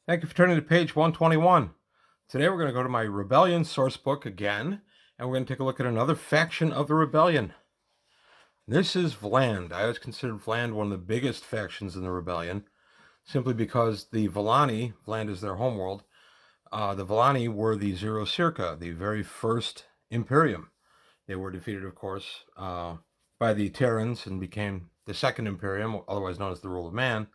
Thank you for turning to page 121. Today we're going to go to my rebellion source book again, and we're going to take a look at another faction of the rebellion. This is Vland. I always considered Vland one of the biggest factions in the rebellion, simply because the Vilani, Vland is their homeworld, the Vilani were the Zero Circa, the very first Imperium. They were defeated, of course, by the Terrans and became the Second Imperium, otherwise known as the Rule of Man,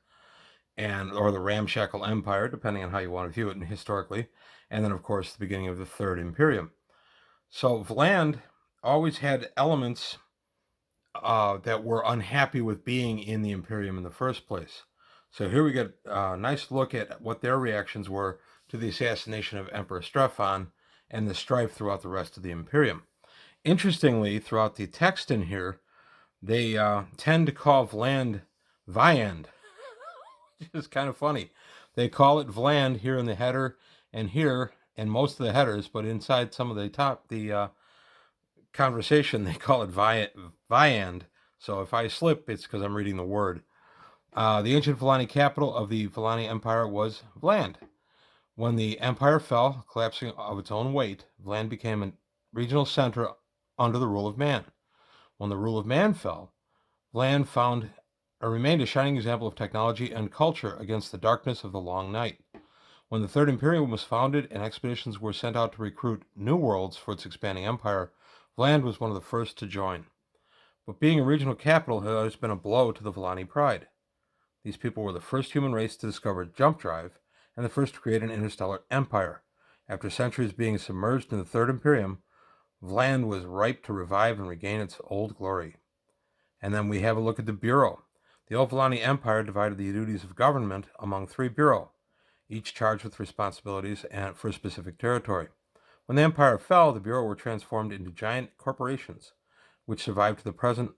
or the Ramshackle Empire, depending on how you want to view it historically, and then, of course, the beginning of the Third Imperium. So Vland always had elements that were unhappy with being in the Imperium in the first place. So here we get a nice look at what their reactions were to the assassination of Emperor Strephon and the strife throughout the rest of the Imperium. Interestingly, throughout the text in here, they tend to call Vland Viand, which is kind of funny. They call it Vland here in the header and here and most of the headers, but inside some of the conversation, they call it Viand. So if I slip, it's because I'm reading the word. The ancient Vilani capital of the Vilani Empire was Vland. When the empire fell, collapsing of its own weight, Vland became a regional center under the rule of man. When the rule of man fell, Vland remained a shining example of technology and culture against the darkness of the long night. When the Third Imperium was founded and expeditions were sent out to recruit new worlds for its expanding empire, Vland was one of the first to join. But being a regional capital has always been a blow to the Vilani pride. These people were the first human race to discover jump drive and the first to create an interstellar empire. After centuries being submerged in the Third Imperium, Vland was ripe to revive and regain its old glory. And then we have a look at the Bureau. The old Vilani Empire divided the duties of government among 3 bureaux, each charged with responsibilities for a specific territory. When the empire fell, the bureau were transformed into giant corporations, which survived to the present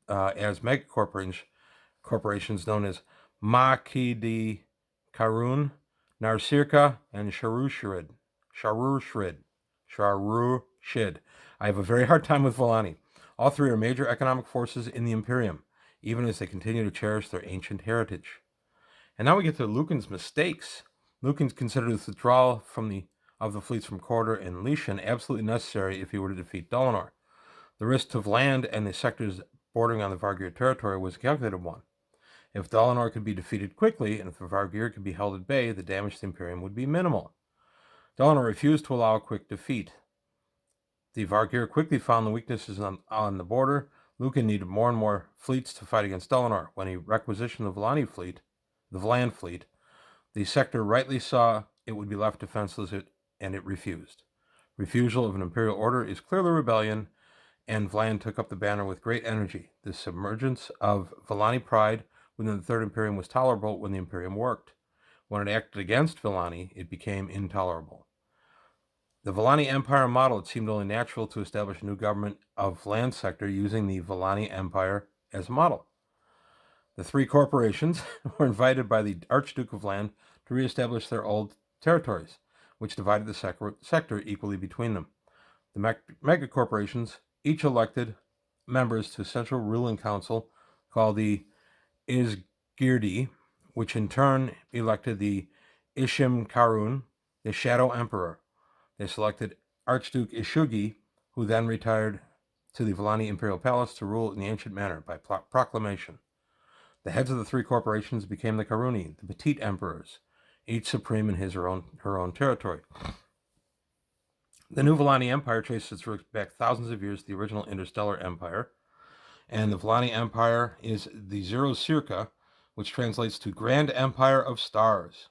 as megacorporations known as Makidi Karun, Narsirka, and Sharushid. I have a very hard time with Vilani. All 3 are major economic forces in the Imperium, even as they continue to cherish their ancient heritage. And now we get to Lucan's mistakes. Lucan considered the withdrawal of the fleets from Cawdor and Lishan absolutely necessary if he were to defeat Dalinar. The risk to Vland and the sectors bordering on the Vargir territory was a calculated one. If Dalinar could be defeated quickly, and if the Vargir could be held at bay, the damage to the Imperium would be minimal. Dalinar refused to allow a quick defeat. The Vargir quickly found the weaknesses on the border. Lucan needed more and more fleets to fight against Dalinar. When he requisitioned the Vland fleet, the sector rightly saw it would be left defenseless, and it refused. Refusal of an imperial order is clearly rebellion, and Vland took up the banner with great energy. The submergence of Vilani pride within the Third Imperium was tolerable when the Imperium worked. When it acted against Vilani, it became intolerable. The Vilani Empire model, it seemed only natural to establish a new government of Vland sector using the Vilani Empire as a model. The 3 corporations were invited by the Archduke of Vland to reestablish their old territories, which divided the sector equally between them. The megacorporations each elected members to a central ruling council called the Izgirdi, which in turn elected the Ishim Karun, the Shadow Emperor. They selected Archduke Ishugi, who then retired to the Vilani Imperial Palace to rule in the ancient manner by proclamation. The heads of the 3 corporations became the Karuni, the petite emperors, each supreme in her own territory. The new Vilani Empire traces its roots back thousands of years to the original Interstellar Empire, and the Vilani Empire is the Zero Circa, which translates to Grand Empire of Stars.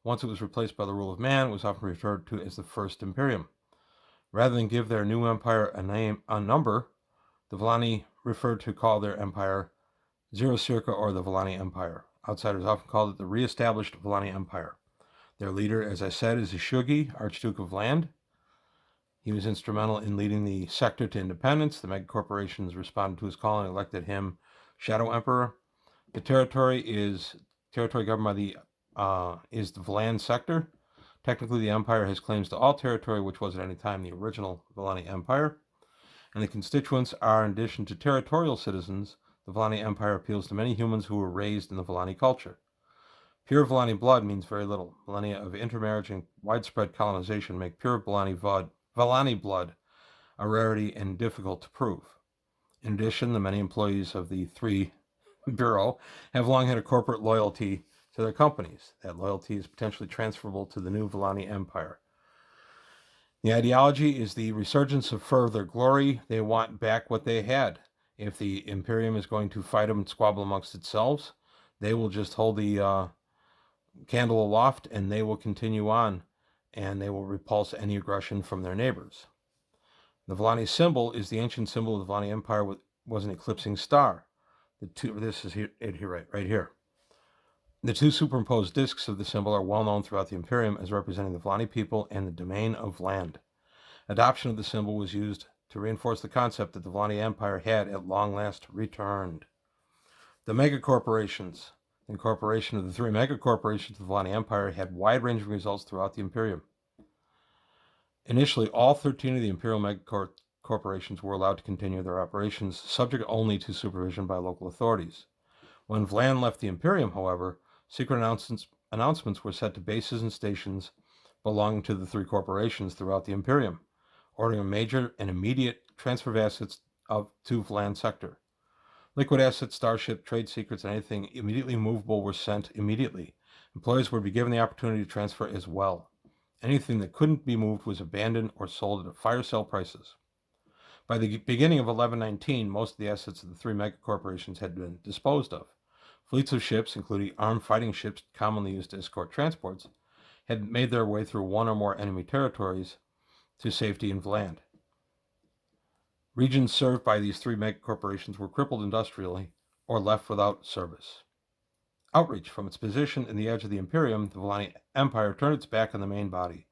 Once it was replaced by the rule of man, it was often referred to as the First Imperium. Rather than give their new empire a number, the Vilani referred to call their empire Zero Circa or the Vilani Empire. Outsiders often called it the re-established Vilani Empire. Their leader, as I said, is Ishugi, Archduke of Vland. He was instrumental in leading the sector to independence. The megacorporations responded to his call and elected him Shadow Emperor. The territory governed by the Vland sector. Technically, the empire has claims to all territory, which was at any time the original Vilani Empire. And the constituents are, in addition to territorial citizens, the Vilani Empire appeals to many humans who were raised in the Vilani culture. Pure Vilani blood means very little. Millennia of intermarriage and widespread colonization make pure Vilani blood a rarity and difficult to prove. In addition, the many employees of the 3 Bureau have long had a corporate loyalty to their companies. That loyalty is potentially transferable to the new Vilani Empire. The ideology is the resurgence of further glory. They want back what they had. If the Imperium is going to fight them and squabble amongst itself, they will just hold the candle aloft and they will continue on, and they will repulse any aggression from their neighbors. The Vilani symbol is the ancient symbol of the Vilani Empire, was an eclipsing star. This is right here. The 2 superimposed discs of the symbol are well known throughout the Imperium as representing the Vilani people and the domain of Vland. Adoption of the symbol was used to reinforce the concept that the Vilani Empire had at long last returned. The megacorporations. The incorporation of the 3 megacorporations of the Vilani Empire had wide-ranging results throughout the Imperium. Initially, all 13 of the Imperial megacorporations were allowed to continue their operations, subject only to supervision by local authorities. When Vland left the Imperium, however, secret announcements were set to bases and stations belonging to the 3 corporations throughout the Imperium, ordering a major and immediate transfer of assets to Vland sector. Liquid assets, starship, trade secrets, and anything immediately movable were sent immediately. Employees would be given the opportunity to transfer as well. Anything that couldn't be moved was abandoned or sold at fire sale prices. By the beginning of 1119, most of the assets of the 3 megacorporations had been disposed of. Fleets of ships, including armed fighting ships commonly used to escort transports, had made their way through 1 or more enemy territories to safety in Vland. Regions served by these 3 megacorporations were crippled industrially or left without service. Outreach. From its position in the edge of the Imperium, the Vilani Empire turned its back on the main body.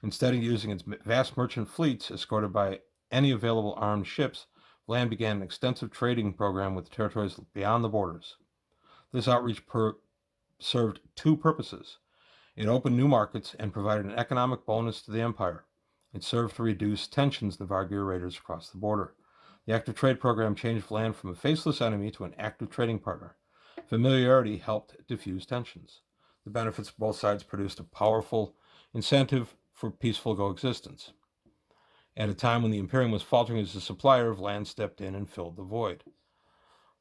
Instead of using its vast merchant fleets escorted by any available armed ships, Vland began an extensive trading program with territories beyond the borders. This outreach served 2 purposes. It opened new markets and provided an economic bonus to the empire. It served to reduce tensions in the Vargir raiders across the border. The active trade program changed Vland from a faceless enemy to an active trading partner. Familiarity helped diffuse tensions. The benefits of both sides produced a powerful incentive for peaceful coexistence. At a time when the Imperium was faltering as a supplier, Vland stepped in and filled the void.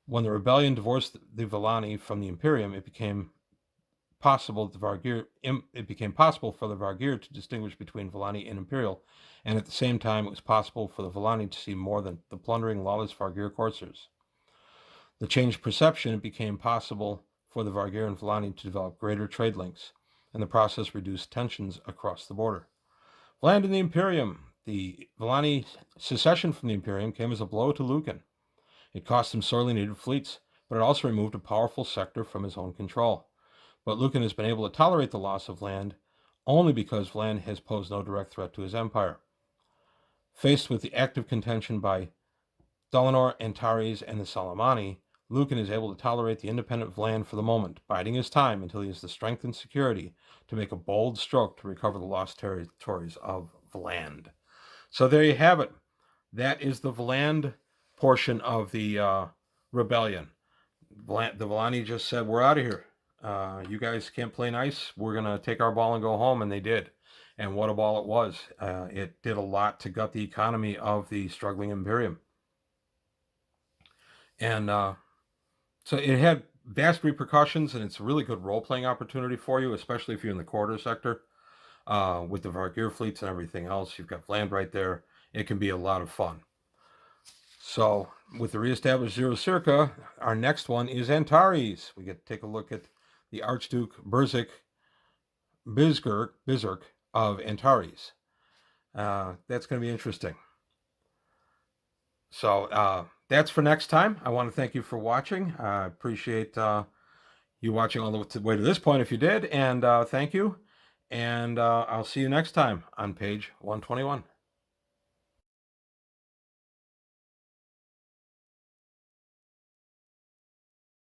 When the rebellion divorced the Vilani from the Imperium, it became possible for the Vargir to distinguish between Vilani and Imperial, and at the same time it was possible for the Vilani to see more than the plundering, lawless Vargir coursers. The changed perception, it became possible for the Vargir and Vilani to develop greater trade links, and the process reduced tensions across the border. Vland and the Imperium. The Vilani secession from the Imperium came as a blow to Lucan. It cost him sorely needed fleets, but it also removed a powerful sector from his own control. But Lucan has been able to tolerate the loss of land only because Vland has posed no direct threat to his empire. Faced with the active contention by Dalinar, Antares, and the Salamani, Lucan is able to tolerate the independent Vland for the moment, biding his time until he has the strength and security to make a bold stroke to recover the lost territories of Vland. So there you have it. That is the Vland portion of the rebellion. The Vilani just said, we're out of here. You guys can't play nice. We're going to take our ball and go home. And they did. And what a ball it was. It did a lot to gut the economy of the struggling Imperium. And so it had vast repercussions, and it's a really good role-playing opportunity for you, especially if you're in the corridor sector with the Vargir fleets and everything else. You've got Vland right there. It can be a lot of fun. So with the reestablished Zero Circa, our next one is Antares. We get to take a look at the Archduke Bizerk of Antares. That's going to be interesting. So that's for next time. I want to thank you for watching. I appreciate you watching all the way to this point if you did. And thank you. And I'll see you next time on page 121.